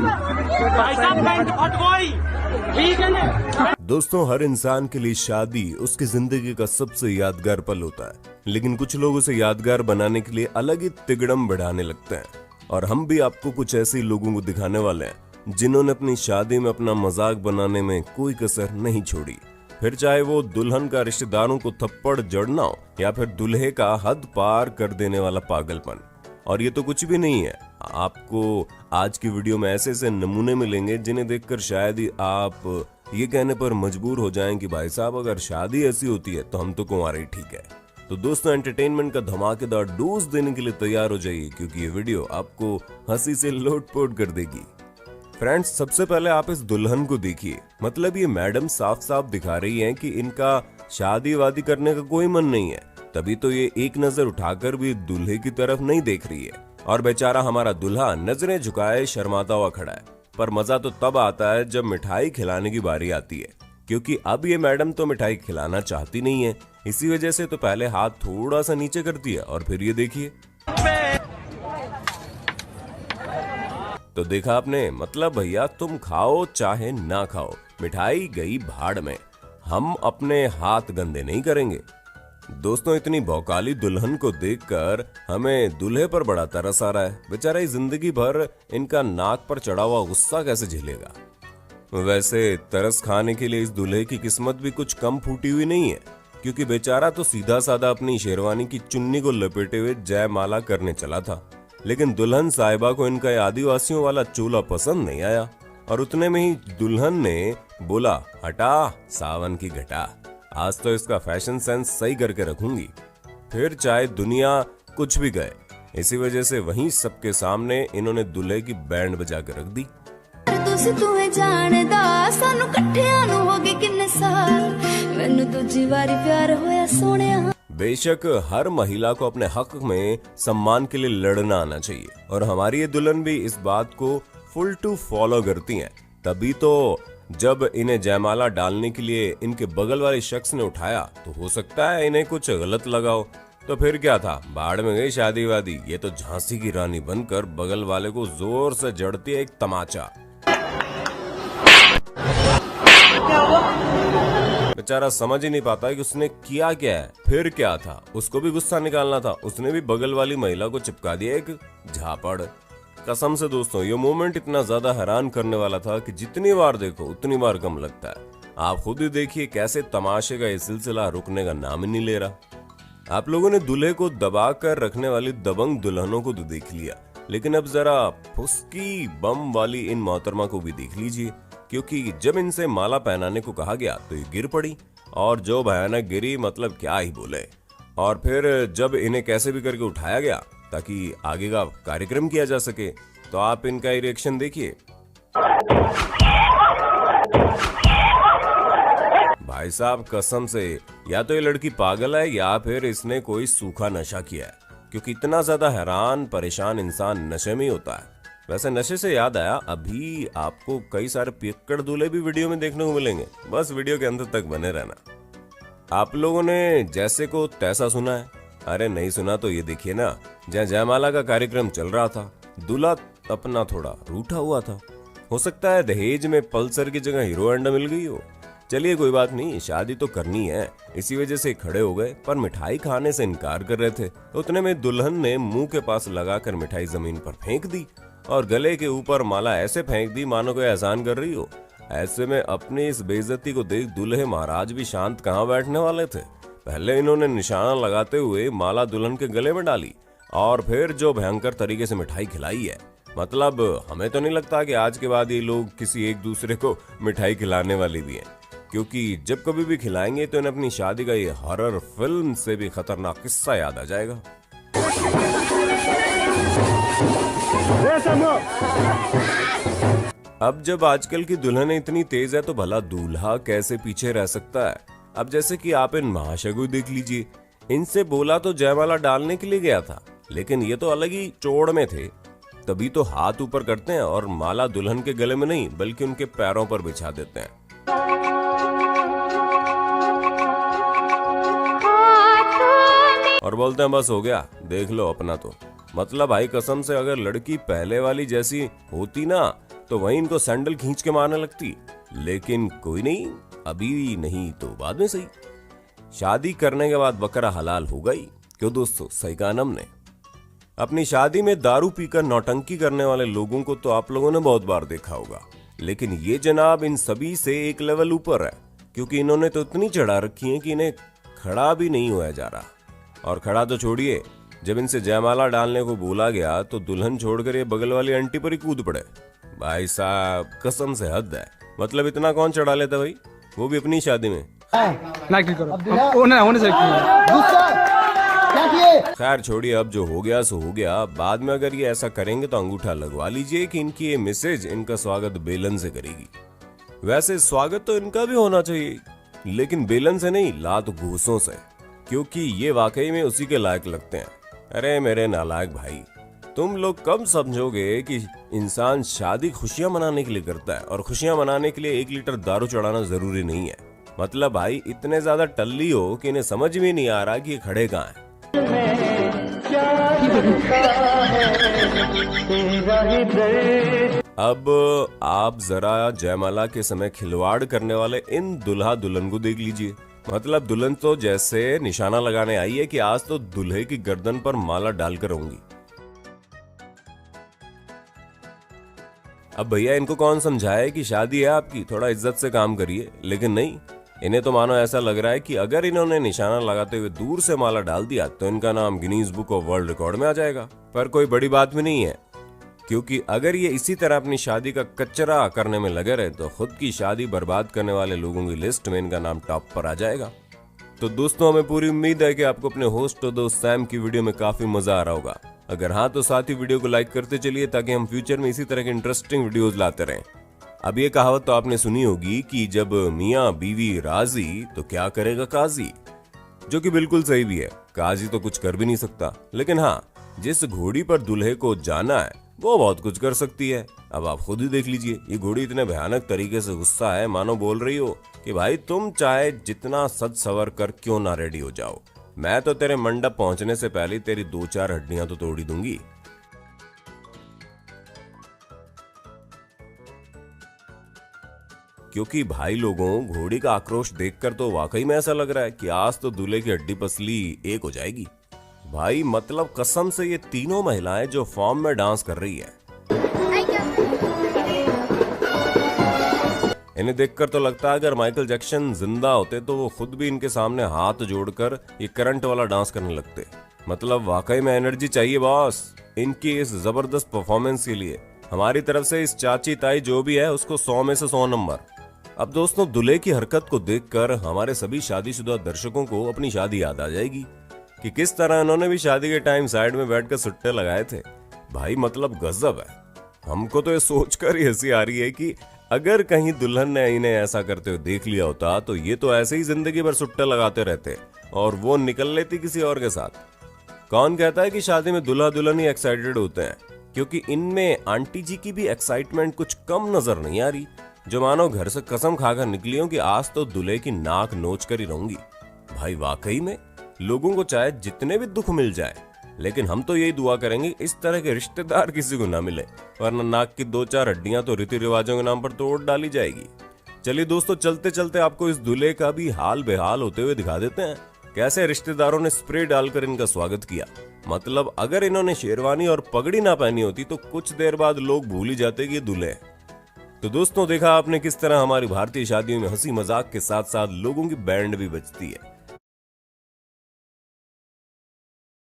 भाई साहब पैंट फट गई, ठीक है ना। दोस्तों, हर इंसान के लिए शादी उसकी जिंदगी का सबसे यादगार पल होता है, लेकिन कुछ लोग उसे यादगार बनाने के लिए अलग ही तिगड़म बढ़ाने लगते हैं। और हम भी आपको कुछ ऐसे लोगों को दिखाने वाले हैं जिन्होंने अपनी शादी में अपना मजाक बनाने में कोई कसर नहीं छोड़ी, फिर चाहे वो दुल्हन का रिश्तेदारों को थप्पड़ जड़ना हो या फिर दूल्हे का हद पार कर देने वाला पागलपन। और ये तो कुछ भी नहीं है, आपको आज की वीडियो में ऐसे ऐसे नमूने मिलेंगे जिन्हें देखकर शायद ही आप ये कहने पर मजबूर हो जाएं कि भाई साहब अगर शादी ऐसी होती है तो हम तो कुंवारे ही ठीक है। तो दोस्तों, एंटरटेनमेंट का धमाकेदार डोज देने के लिए तैयार हो जाइए, क्योंकि ये वीडियो आपको हंसी से लोटपोट कर देगी। फ्रेंड्स, सबसे पहले आप इस दुल्हन को देखिए। मतलब ये मैडम साफ साफ दिखा रही हैं कि इनका शादी वादी करने का कोई मन नहीं है, तभी तो ये एक नजर उठाकर भी दूल्हे की तरफ नहीं देख रही है। और बेचारा हमारा दूल्हा नजरें झुकाए शर्माता हुआ खड़ा है। पर मजा तो तब आता है जब मिठाई खिलाने की बारी आती है, क्योंकि अब ये मैडम तो मिठाई खिलाना चाहती नहीं है। इसी वजह से तो पहले हाथ थोड़ा सा नीचे कर दिया और फिर ये देखिए। तो देखा आपने, मतलब भैया तुम खाओ चाहे ना खाओ, मिठाई गई भाड़ में, हम अपने हाथ गंदे नहीं करेंगे। दोस्तों, इतनी भौकाली दुल्हन को देखकर हमें दूल्हे पर बड़ा तरस आ रहा है। बेचारा जिंदगी भर इनका नाक पर चढ़ा हुआ गुस्सा कैसे झेलेगा। वैसे तरस खाने के लिए इस दूल्हे की किस्मत भी कुछ कम फूटी हुई नहीं है, क्योंकि बेचारा तो सीधा साधा अपनी शेरवानी की चुन्नी को लपेटे हुए जयमाला करने चला था, लेकिन दुल्हन साहिबा को इनका आदिवासियों वाला चोला पसंद नहीं आया। और उतने में ही दुल्हन ने बोला, हटा सावन की घटा, आज तो इसका फैशन सेंस सही करके रखूंगी, फिर चाहे दुनिया कुछ भी गए। इसी वजह से वहीं सबके सामने इन्होंने दूल्हे की बैंड बजा कर रख दी। बेशक हर महिला को अपने हक में सम्मान के लिए लड़ना आना चाहिए, और हमारी ये दुल्हन भी इस बात को फुल टू फॉलो करती हैं। तभी तो जब इन्हें जयमाला डालने के लिए इनके बगल वाले शख्स ने उठाया तो हो सकता है इन्हें कुछ गलत लगा हो, तो फिर क्या था, भाड़ में गई शादी वादी। ये तो झांसी की रानी बनकर बगल वाले को जोर से जड़ती है एक तमाचा। बेचारा समझ ही नहीं पाता कि उसने किया क्या है। फिर क्या था, उसको भी गुस्सा निकालना था, उसने भी बगल वाली महिला को चिपका दिया एक झापड़। कसम से दोस्तों, ये मोमेंट इतना ज्यादा हैरान करने वाला था कि जितनी बार देखो उतनी बार कम लगता है। आप खुद ही देखिए कैसे तमाशे का ये सिलसिला रुकने का नाम ही नहीं ले रहा। आप लोगों ने दूल्हे को दबा कर रखने वाली दबंग दुल्हनों को तो देख लिया, लेकिन अब जरा फुस्की बम वाली इन मोहतरमा को भी देख लीजिए, क्योंकि जब इनसे माला पहनाने को कहा गया तो ये गिर पड़ी, और जो भयानक गिरी मतलब क्या ही बोले। और फिर जब इन्हें कैसे भी करके उठाया गया ताकि आगे का कार्यक्रम किया जा सके, तो आप इनका रिएक्शन देखिए। भाई साहब, कसम से या तो ये लड़की पागल है या फिर इसने कोई सूखा नशा किया है, क्योंकि इतना ज्यादा हैरान परेशान इंसान नशे में ही होता है। वैसे नशे से याद आया, अभी आपको कई सारे पियक्कड़ दूल्हे भी वीडियो में देखने को मिलेंगे, बस वीडियो के अंत तक बने रहना। आप लोगों ने जैसे को तैसा सुना है? अरे नहीं सुना तो ये देखिए ना, जहाँ जयमाला का कार्यक्रम चल रहा था, दूल्हा अपना थोड़ा रूठा हुआ था। हो सकता है दहेज में पल्सर की जगह हीरो होंडा मिल गई हो। चलिए कोई बात नहीं, शादी तो करनी है, इसी वजह से खड़े हो गए, पर मिठाई खाने से इनकार कर रहे थे। उतने में दुल्हन ने मुंह के पास लगाकर मिठाई जमीन पर फेंक दी और गले के ऊपर माला ऐसे फेंक दी मानो कोई एहसान कर रही हो। ऐसे में अपनी इस बेइज्जती को देख दूल्हे महाराज भी शांत कहाँ बैठने वाले थे। पहले इन्होंने निशाना लगाते हुए माला दुल्हन के गले में डाली, और फिर जो भयंकर तरीके से मिठाई खिलाई है। मतलब हमें तो नहीं लगता कि आज के बाद ये लोग किसी एक दूसरे को मिठाई खिलाने वाले भी हैं, क्योंकि जब कभी भी खिलाएंगे तो इन्हें अपनी शादी का ये हॉरर फिल्म से भी खतरनाक किस्सा याद आ जाएगा। अब जब आजकल की दुल्हन इतनी तेज है तो भला दूल्हा कैसे पीछे रह सकता है। अब जैसे कि आप इन महाशय को देख लीजिए, इनसे बोला तो जयमाला डालने के लिए गया था, लेकिन ये तो अलग ही चोड़ में थे। तभी तो हाथ ऊपर करते हैं और माला दुल्हन के गले में नहीं बल्कि उनके पैरों पर बिछा देते हैं। और बोलते हैं बस हो गया, देख लो अपना। तो मतलब भाई कसम से अगर लड़की पहले वाली जैसी होती ना तो वहीं इनको सैंडल खींच के मारने लगती। लेकिन कोई नहीं, अभी नहीं तो बाद में सही। शादी करने के बाद बकरा हलाल हो गई। क्यों दोस्तों, सही कहा ना हमने। अपनी शादी में दारू पीकर नौटंकी करने वाले लोगों को तो आप लोगों ने बहुत बार देखा होगा, लेकिन ये जनाब इन सभी से एक लेवल ऊपर है, क्योंकि इन्होंने तो इतनी चढ़ा रखी है कि इन्हें खड़ा भी नहीं हुआ जा रहा। और खड़ा तो छोड़िए, जब इनसे जयमाला डालने को बोला गया तो दुल्हन छोड़कर ये बगल वाली आंटी पर ही कूद पड़े। भाई साहब कसम से हद है। मतलब इतना कौन चढ़ा लेता भाई, वो भी अपनी शादी में। खैर छोड़िए, अब जो हो गया सो हो गया। बाद में अगर ये ऐसा करेंगे तो अंगूठा लगवा लीजिए कि इनकी ये मिसेज इनका स्वागत बेलन से करेगी। वैसे स्वागत तो इनका भी होना चाहिए, लेकिन बेलन से नहीं, लात घूसों से, क्योंकि ये वाकई में उसी के लायक लगते हैं। अरे मेरे नालायक भाई, तुम लोग कब समझोगे कि इंसान शादी खुशियां मनाने के लिए करता है, और खुशियां मनाने के लिए 1 लीटर दारू चढ़ाना जरूरी नहीं है। मतलब भाई इतने ज्यादा टल्ली हो कि इन्हें समझ भी नहीं आ रहा कि ये खड़े कहाँ हैं। अब आप जरा जयमाला के समय खिलवाड़ करने वाले इन दुल्हा दुल्हन को देख लीजिए। मतलब दुल्हन तो जैसे निशाना लगाने आई है कि आज तो दूल्हे की गर्दन पर माला डालकर रहूंगी। अब भैया इनको कौन समझाए कि शादी है आपकी, थोड़ा इज्जत से काम करिए। लेकिन नहीं, इन्हें तो मानो ऐसा लग रहा है कि अगर इन्होंने निशाना लगाते हुए दूर से माला डाल दिया तो इनका नाम Guinness book of world record में आ जाएगा। पर कोई बड़ी बात भी नहीं है, क्योंकि अगर ये इसी तरह अपनी शादी का कचरा करने में लगे रहे तो खुद की शादी बर्बाद करने वाले लोगों की लिस्ट में इनका नाम टॉप पर आ जाएगा। तो दोस्तों, हमें पूरी उम्मीद है कि आपको अपने होस्ट और दोस्त सैम की वीडियो में काफी मजा आ रहा होगा। अगर हाँ तो साथ ही वीडियो को लाइक करते चलिए, ताकि हम फ्यूचर में इसी तरह के इंटरेस्टिंग वीडियोस लाते रहें। अब ये कहावत तो आपने सुनी होगी कि जब मियाँ बीवी राजी तो क्या करेगा काजी, जो कि बिल्कुल सही भी है। काजी तो कुछ कर भी नहीं सकता, लेकिन हाँ, जिस घोड़ी पर दूल्हे को जाना है वो बहुत कुछ कर सकती है। अब आप खुद ही देख लीजिए, ये घोड़ी इतने भयानक तरीके से गुस्सा है, मानो बोल रही हो कि भाई तुम चाहे जितना सज सवर कर क्यों ना रेडी हो जाओ, मैं तो तेरे मंडप पहुंचने से पहले तेरी 2-4 हड्डियां तो तोड़ ही दूंगी। क्योंकि भाई लोगों, घोड़ी का आक्रोश देखकर तो वाकई में ऐसा लग रहा है कि आज तो दूल्हे की हड्डी पसली एक हो जाएगी। भाई मतलब कसम से ये तीनों महिलाएं जो फॉर्म में डांस कर रही है, इन्हें देखकर तो लगता है अगर माइकल जैक्सन जिंदा होते तो वो खुद भी इनके सामने हाथ जोड़कर ये करंट वाला डांस करने लगते। मतलब वाकई में एनर्जी चाहिए बॉस इनकी इस जबरदस्त परफॉर्मेंस के लिए। हमारी तरफ से इस चाची ताई जो भी है उसको 100 में से 100 नंबर। अब दोस्तों, दूल्हे की हरकत को देखकर हमारे सभी शादीशुदा दर्शकों को अपनी शादी याद आ जाएगी कि किस तरह इन्होंने भी शादी के टाइम साइड में बैठकर सुट्टे लगाए थे। भाई मतलब गजब है। हमको तो ये सोचकर ही हंसी आ रही है कि अगर कहीं दुल्हन ने इन्हें ऐसा करते हुए देख लिया होता तो ये तो ऐसे ही जिंदगी भर सुट्टे लगाते रहते और वो निकल लेती किसी और के साथ। कौन कहता है कि शादी में दूल्हा दुल्हन ही एक्साइटेड होते हैं, क्योंकि इनमें आंटी जी की भी एक्साइटमेंट कुछ कम नजर नहीं आ रही, जो मानो घर से कसम खाकर निकली हो कि आज तो दूल्हे की नाक नोच कर ही रहूंगी। भाई वाकई में लोगों को चाहे जितने भी दुख मिल जाए, लेकिन हम तो यही दुआ करेंगे इस तरह के रिश्तेदार किसी को ना मिले, वरना नाक की 2-4 हड्डियां तो रीति रिवाजों के नाम पर तोड़ डाली जाएगी। चलिए दोस्तों, चलते चलते आपको इस दूल्हे का भी हाल बेहाल होते हुए दिखा देते हैं, कैसे रिश्तेदारों ने स्प्रे डालकर इनका स्वागत किया। मतलब अगर इन्होंने शेरवानी और पगड़ी ना पहनी होती तो कुछ देर बाद लोग भूल ही जाते कि ये दूल्हे हैं। तो दोस्तों, देखा आपने किस तरह हमारी भारतीय शादियों में हंसी मजाक के साथ साथ लोगों की बैंड भी बजती है।